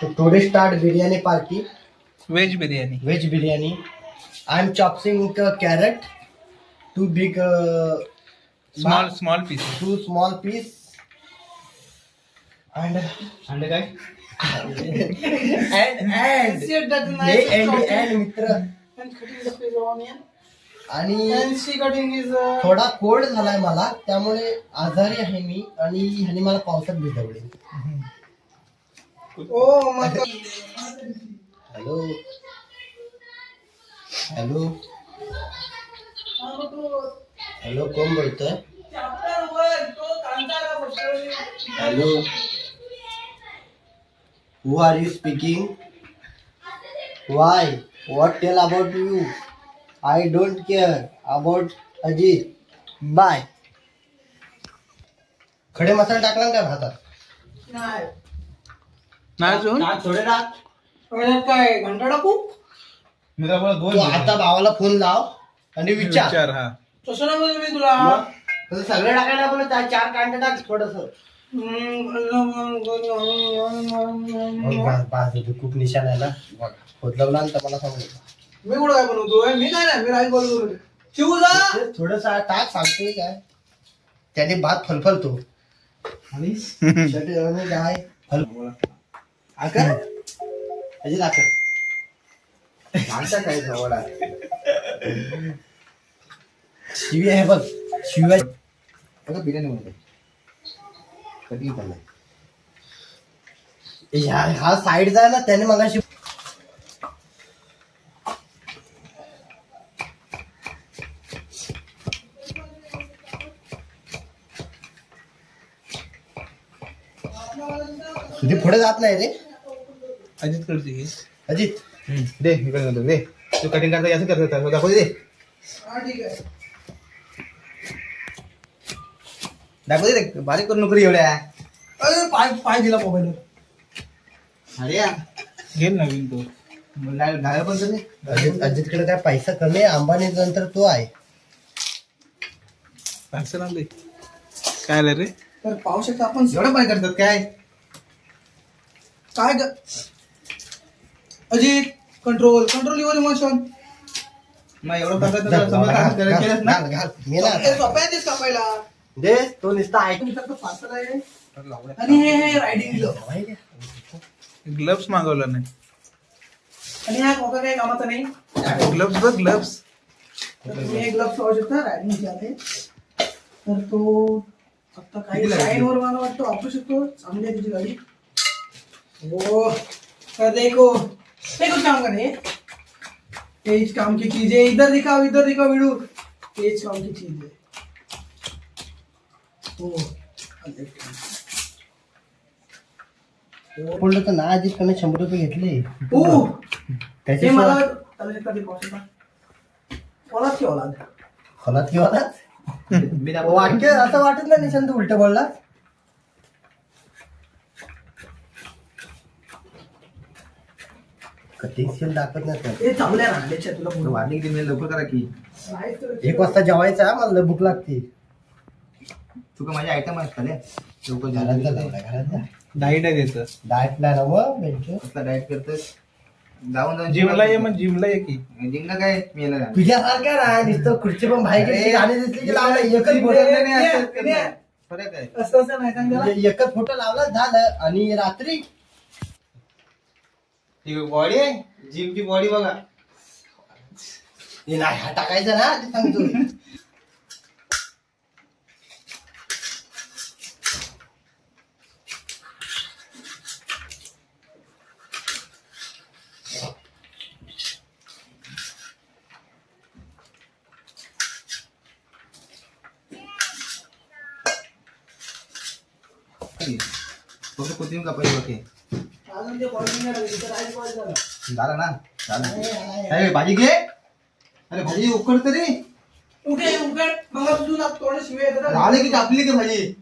So today start biryani party. Veg biryani. Veg biryani. I am chopping carrot. Two big Small pieces. two small piece. And guy. and मित्र आणि थोडा cold झालाय मला, त्यामुळे आजारी आहे मी आणि ह्याने मला पावसात भिजवले. हॅलो हॅलो हॅलो, कोण बोलतोय? Hello, who are you speaking? Why? What tell about you? I don't care about Ajit. Bye. खडे मसाला टाकला का भातात? नाही अजून थोडे टाक. काय घंटा टाकू? मी तर बोला तू आता भावाला फोन लाव आणि विचार. हा. तसं ना मी तुला मग सगळे टाकायला बोल, 4 कांडे टाक थोडस. खूप निशाण आहे ना, खोदलवला तर मला सांगू. मी कुठं काय बनवतोय? मी काय नाही, मी राईस बनवतो. शिवू जा थोडस टाक, सांगतोय काय त्याने भात फलफलतो. आणि काय फल आकर अजय आकर माणसा काय जवळ आहे. शिवी आहे बघ, शिवाय बिर्याणी म्हणतो कधी चाललाय. हा साईड जाय ना, त्याने मला तुझे पुढे जात नाही रे. अजित करते अजित दे, मी करतो दे. तू कटिंग करता असं करतो, दाखव दे. ठीक आहे. दाखव दे, बारीक करून नको एवढ्या. अरे पाय दिला मोबाईल. अरे घे नवीन तो डाळ पण अजित. अजितकडे काय पैसा कमी आहे, अंबानी नंतर तो आहे. असं नाही काय आलं रे. तर पाहू शकता आपण एवढं पाय करतात काय काय अजित. Control your emotion. मग एवढं करतात ना. मी ना सोप्या आहे कापायला. दे, तो नुसता ऐकून पार्सल आहे. आणि हे रायडिंग ग्लव्स मागवला नाही. आणि हा खोका काही कामाचा नाही. ग्लव्स बघ, ग्लव्स. तुम्ही हे ग्लव्स पाहू शकता, रायडिंग आहे. तर तो आता काही लाईनवर मला वाटतं वापरू शकतो. चांगली आहे तुझी गाडी. वो कर देखो कुछ काम करे. तेज काम की चीज है. इधर दिखाओ वीडू. तेज काम की चीज है. बोललो तर ना, अजित कमी 100 रुपये घेतले. त्याचे मला कधी पॉसिबल ओलात की ओलाद खोलात किंवा वाक्य असं वाटत नाही निशांत उलट बोलला. कटिंग स्किल दाखवत नाही. हे चांगल्या रांडेच्या तुला पुढे वार्निंग दिली लवकर करा की. 1 वाजता जेवायचा, मला भूक लागते. तुका माझे आयटम आहेत खाले लवकर घरात डाईट आहे त्याचं. डाएट नाही ना मग कसला डाईट करतोस. जाऊन जिमला ये, मग जिमला ये की. जिमला काय मी येणार तुझ्यासारखं नाही, नुसतं खुर्ची पण बाहेर गाणी दिसली की लावला एकच फरक आहे. असं नाही सांग. एकच फोटो लावला झालं. आणि रात्री बॉडी आहे, जिमची बॉडी बघा. नाही हा टाकायचा ना, ते सांगतो. कोथिंबीर कापायची बाकी झाला ना. अरे भाजी घे. अरे भाजी उकड तरी. उकड मग तुझून थोडं शिवे झाले की कापली की भाजी.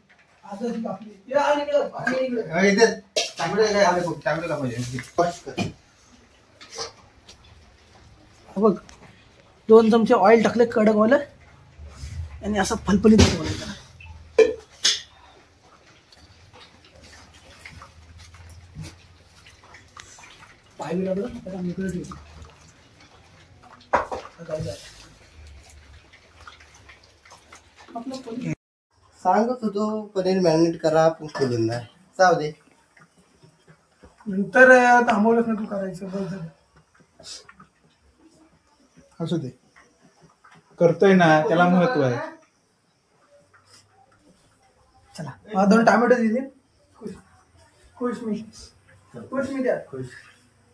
असं कापली. इथे चांगले काय आले, खूप चांगले कापायचे. बघ 2 चमचे ऑइल टाकले कडक वाला आणि असं फलफलीत बनवायचं. पाहिजे लागलं त्याला मोकळं ठेवतो. आपलं पनीर सांगत होतो पनीर मॅरिनेट करा पण केलं नाही. जाऊ दे. नंतर थांबवलंच ना तू करायचं बस झालं. असू दे, करतोय ना त्याला महत्व आहे. चला मला 2 टोमॅटो दिले. खुश खुश मी द्या. खुश.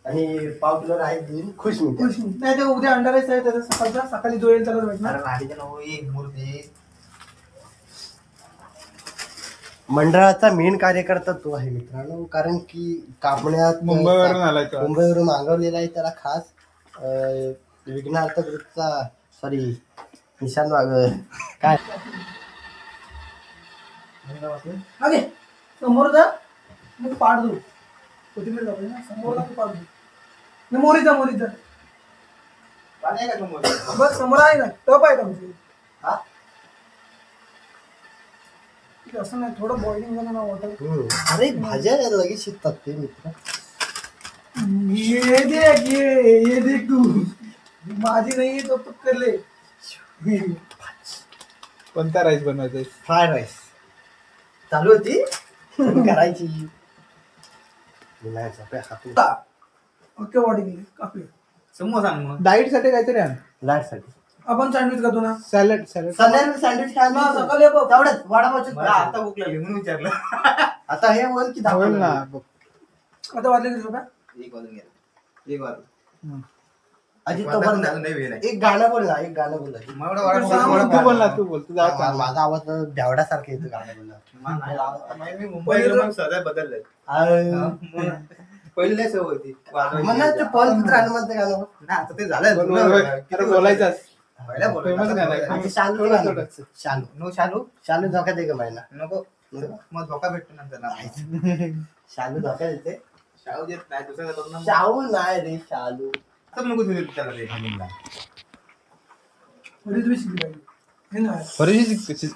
आणि पाव किलो राईस देऊन खुश मी. खुश मी नाही ते उद्या अंडा राईस आहे त्याचा सकाळचा. सकाळी जो येईल त्याला भेटणार. मंडळाचा मेन कार्यकर्ता तो आहे मित्रांनो, कारण की कापण्यात मुंबईवरून आलाय तो. मुंबईवरून मागवलेला आहे त्याला खास. विघ्नार्थ ग्रुपचा सॉरी निशांत काय अगे समोर जा मग पाड दू. कोथिंबीर जातो ना समोर जा तू पाड दू. मोरी जा बस समोर आहे ना टप आहे का हा? असं नाही थोडं बॉइलिंग झालं ना वॉटर. अरे भाज्या लगेच शिकतात ते मित्र. ये देख तू माझी नाही तो तू करले. कोणता राईस बनवायचा? फ्राय राईस चालू होती करायची. ओके बॉडी आपली समोसा डाईट साठी काहीतरी आण. लाईट साठी आपण सँडविच करतो ना. सॅलड सँडविच खायला सकाळी तेवढंच वडापावच. आता भूक लागली म्हणून विचारलं. आता हे बोल की होईल दाखवलं ना. आता वाजले किती रुपये? 1 वाजून. अजित तो बोल ना. एक गाणं बोल ना. एक गाणं बोल. तू बोल ना, तू बोल. तू जा. माझा आवाज भेवड्यासारखा येतो गाणं बोलला. मी मुंबईला सगळं बदललंय. पहिले सवय होती म्हणलं पॉल राहणं म्हणते गाणं ना. आता ते झालं बोलायचं. शालू धोका दे ग महिना. नको मग धोका भेटतो नंतर. शालू धोका देते. शाहू देत नाही दुसऱ्या शाहू नाही रे शालू. नको त्याला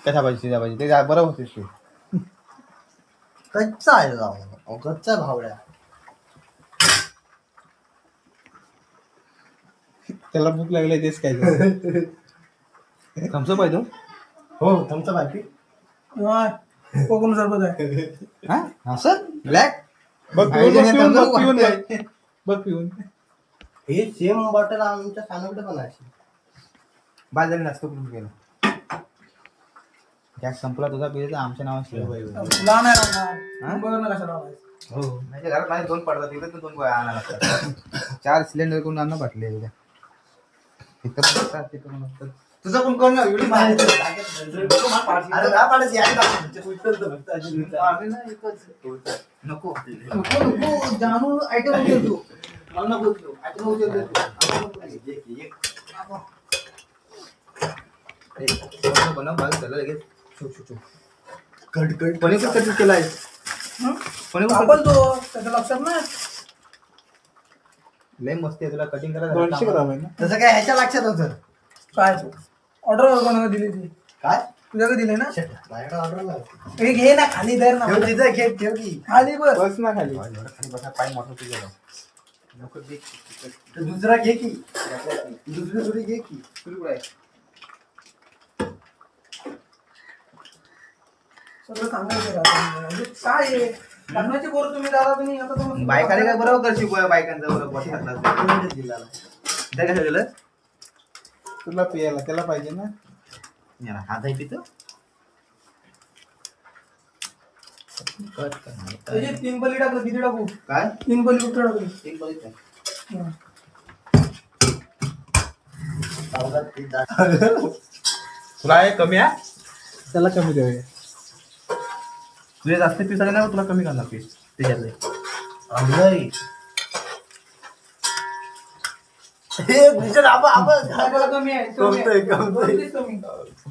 कशा पाहिजे ते बरं होते. कच्चा आहे जाऊ कच्चा भावड्या. त्याला भूक लागली तेच काय. थम्सअप आहे तो. हो तुमचं बाकी कोकम सरबत आहे. असं ब्लॅक बघ पिऊन. हे सेम बॉटल आमच्या सानकडे पण आहे. बाजारी नाश्ता करून गेलो. गॅस संपला तुझा पिझ्याचा आमच्या नावाशी लहान आहे राहणार कशा लावायचं. हो माझ्या घरात माझे 2 पडतात. तिकडे 2 गोळ्या आणायला लागतात. 4 सिलेंडर करून आणणं बाटले उद्या. तुझा पण कोण नको जानू आयटम उचलतो मला नको बनव भाग झालं लगेच. कट पनीर कट केलाय. आपण तो त्याच्या लक्षात नाही. लय मस्त आहे. तुला कटिंग करायला 200 ग्राम आहे ना. तसं काय ह्याच्या लक्षात होतं काय ऑर्डर कोणाला दिली ती? काय तुझ्याकडे दिले ना. माझ्याकडे ऑर्डर नाही. हे घे ना खाली धर ना. तिथं घे ठेव की खाली बस. बस ना खाली. खाली बसा. पाय मोठं तुझ्या नको दे. दुसरा घे की दुसरी थोडी घे की. तुला आहे सगळं सांगायचं म्हणजे काय आहे लग्नाची पोरं तुम्ही दादा तुम्ही आता बायकाने काय बरोबर कर शिकूया. बायकांचा बरोबर दिला काय दिलं तुला पियाला. त्याला पाहिजे ना. हात आहे पितो. त्याचे 3 पली टाकलं. किती टाकू? काय 3 पली फक्त टाकली. 3 पॉईंट तुला आहे कमी आहे. त्याला कमी देऊया. तुझे जास्त पीस आले ना तुला कमी करणार पीस त्याच्यातले. कमी आहे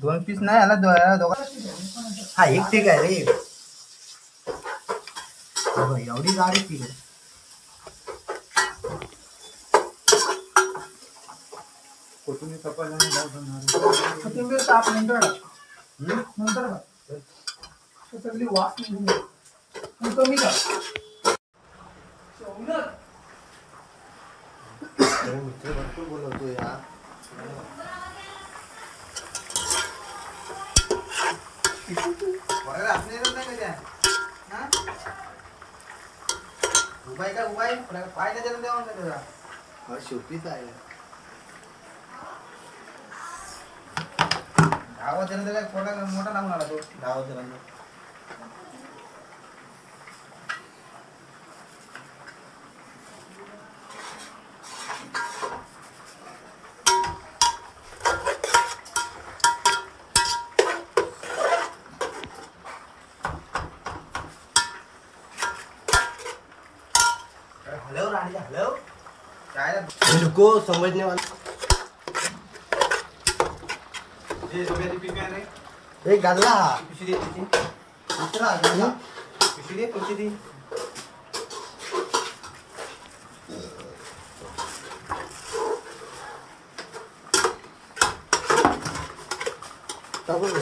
2 पीस नाही आला. हा एक ठीक आहे रे. एवढी गाडी ठीक आहे. कोथिंबीर ताप नंतर सगळी वास कमी का. मित्र भरपूर बोलवतो या शेवटीच आहे आवाज मोठा लागून आला तो गावात हॅलो राणी हॅलो काय रुको समझने वाला एक गाजला हा पिशवी दे तिची दुसरा गाजला पिशवी दे पिशवी दे टाकून दे.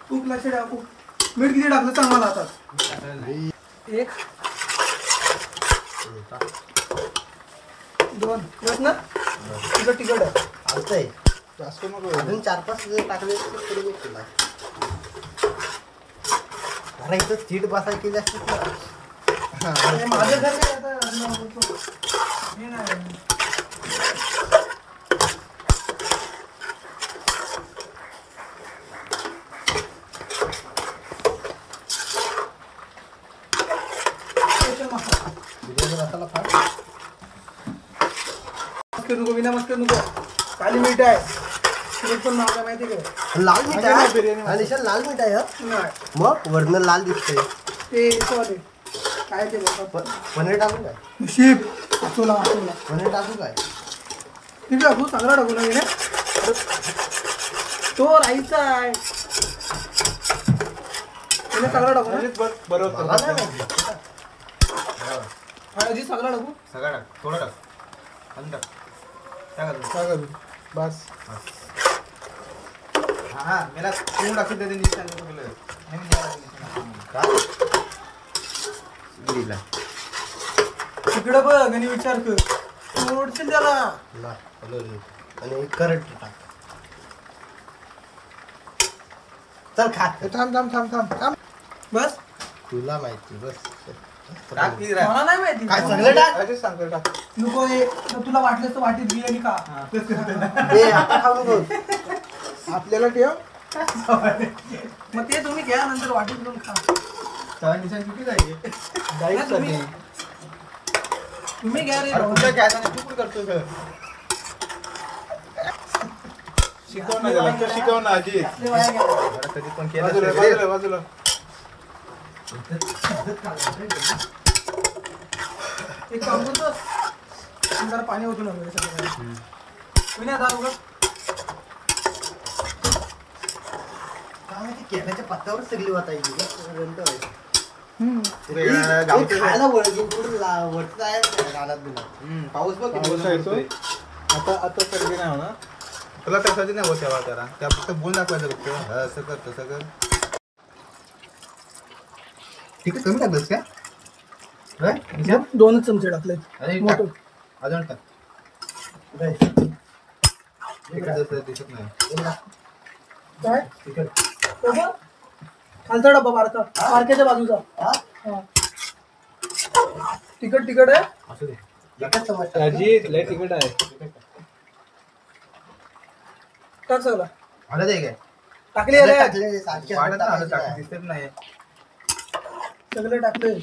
तूप लक्ष टाकू मीठ किती टाकलं सांग मला आता एक दोन बस ना तिकट तिकट आहे चालतंय अजून 4-5 टाकले तर पुढे बघ तुला अरे इथं सीट बसायची जास्त आणि माझं घर काय आता हे नाही मसाला फार नको विना मस्त नको काली मीठ आहे मीठ पण महाग आहे माहिती का लाल मीठ आहे आणि लाल मीठ आहे नाही मग वर्ण लाल दिसतंय ते सॉरी काय ते बोलतात पनीर टाकू काय शिप तुला तुला पनीर टाकू काय ठीक टाकू चांगला टाकू ना विना तो राईचा आहे विना चांगला टाकू ना बरोबर मला नाही माहिती. अजी सगळा टाकू सगळं टाक थोडं टाक अजून टाक टाक अजून. काय करू बस हा मला तू टाकून देते निशाण काय दिला तिकडं बघ आणि विचार कर सोडशील त्याला ला हलवली. आणि करंट टाक चल खा थांब थांब थांब थांब थांब बस तुला माहिती बस टाक की रे. मला नाही माहिती काय सगळं टाक अजून सांगतो टाक नको हे जर तुला वाटलं तर वाटीत बिर्याणी का ए आता खाऊ नको आपल्याला ठेव मग ते तुम्ही घ्या नंतर वाटीत घेऊन खा सगळ्या निशाण किती जाईल नाही, तुम्ही घ्या रे भाऊ. तुझ्या गॅस आणि तू कुठं करतो सर शिकव ना त्याला शिकव ना आजी आपले वाया घ्या. कधी पण केलं बाजूला एक काम करतो जरा पाणी ओतून आणू सगळं विना दार उघड काय माहिती केळ्याच्या पत्त्यावर सगळी वाटायची गावठी खायला वळगी पुढे वरती जायला रानात बिना पाऊस बघ किती पाऊस बोलला येतो. दिसतोय. आता सर्दी नाही होणार तुला त्यासाठी नाही होत तेव्हा त्याला त्या फक्त बोल दाखवायचं फक्त हा, असं कर तसं कर ठीक आहे कमी टाकलंस का होय? निशाण? दोनच चमचे टाकले अरे मोठं. टाक. अजून टाक इकडे जसं दिसत नाही काय तिकडे तो बघ. खालचा डब्बा बारका बारक्याच्या बाजूचा हा? हा. तिकट तिकट आहे असू दे एकच चमच टाक. आजी लय तिकट आहे टाक सगळं आलं ते काय टाकले रे टाकले, सारखे वाटत टाकायचे आलं टाक नाही. दिसत नाही सगळे टाकले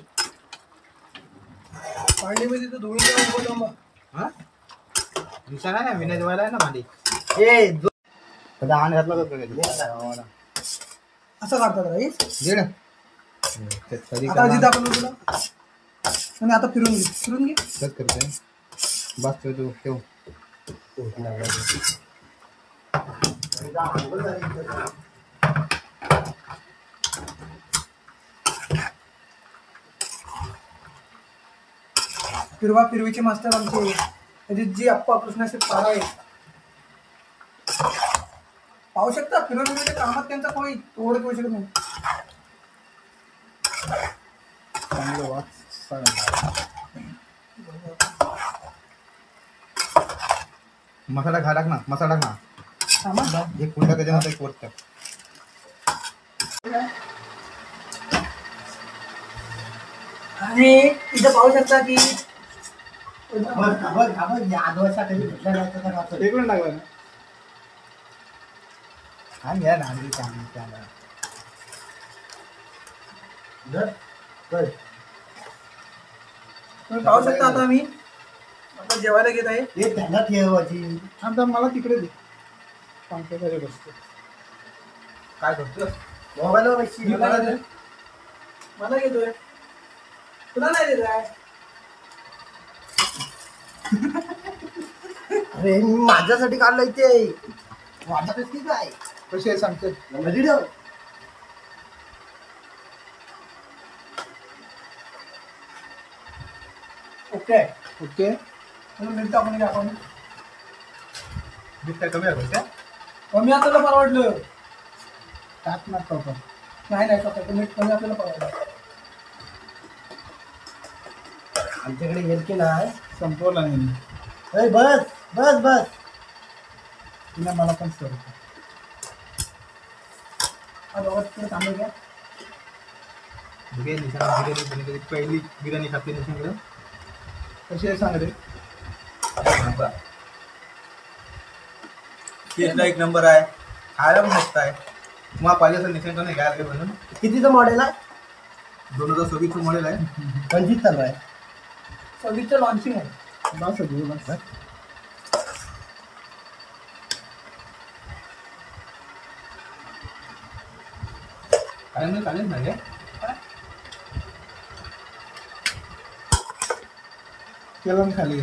भांडी मध्ये तर धुवून घ्या उभं थांबा. हा निशाण आहे ना विनय जेवायला आहे ना भांडी ए दहा घातला तर असं काढतात राईस घे ना कधी आता आजी दाखवलं तुला आणि आता फिरून घे कट करते बस तू ठेव फिरवीचे मास्टर आमचे म्हणजे जी अप्पा कृष्णाचे पारा आहे पाहू शकता फिरवण्याच्या कामात त्यांचा कोणी तोड करू शकत नाही चांगलं वाच सांग मसाला टाक ना, मसाला टाक ना. थांबा. एक कुंडा त्याच्यामध्ये एक वरतं. आणि इथं पाहू शकता की यादवाचा कधी भेटला नाही तर राहतो. इकडून टाकलं ना. हा घ्या ना, आणखी चांगली त्याला. बस. तुम्ही पाहू शकता आता मी आता जेवायला घेत आहे. हे त्यांना ठेवायची. आता मला तिकडे दे. पंख्याखाली बसतो. काय करतोस? मोबाईलवर बसशी. मला घेतोय तुला नाही देत आहे. अरे मी माझ्यासाठी काढलंय ते. माझ्यासाठी काय कशी आहे सांगते. व्हिडिओ. Okay okay. मीठ टाकून घ्या आपण. मीठ काय कमी आहे का? कमी आपल्याला परवडलं. टाक ना पण. नाही नाही स्वतः मीठ कमी आपल्याला परवडलं. आमच्याकडे येत की नाही. संपवला नाही. अरे बस बस बस. तिने मला पण सर्व. हा दोघं तिकडे थांबे घ्या. बिर्याणी पहिली बिर्याणी खाते निशांकडे. कशी आहे सांग रे. टेस्टला एक नंबर आहे. खायला पण मस्त आहे. मग पाहिजे असेल निशांक नाही घ्यायला म्हणून. कितीचं मॉडेल आहे? 2026 मॉडेल आहे. 25 चालू आहे. 26चं लॉन्चिंग आहे. बस घेऊ बस. चालेल ना रे. केलं खाली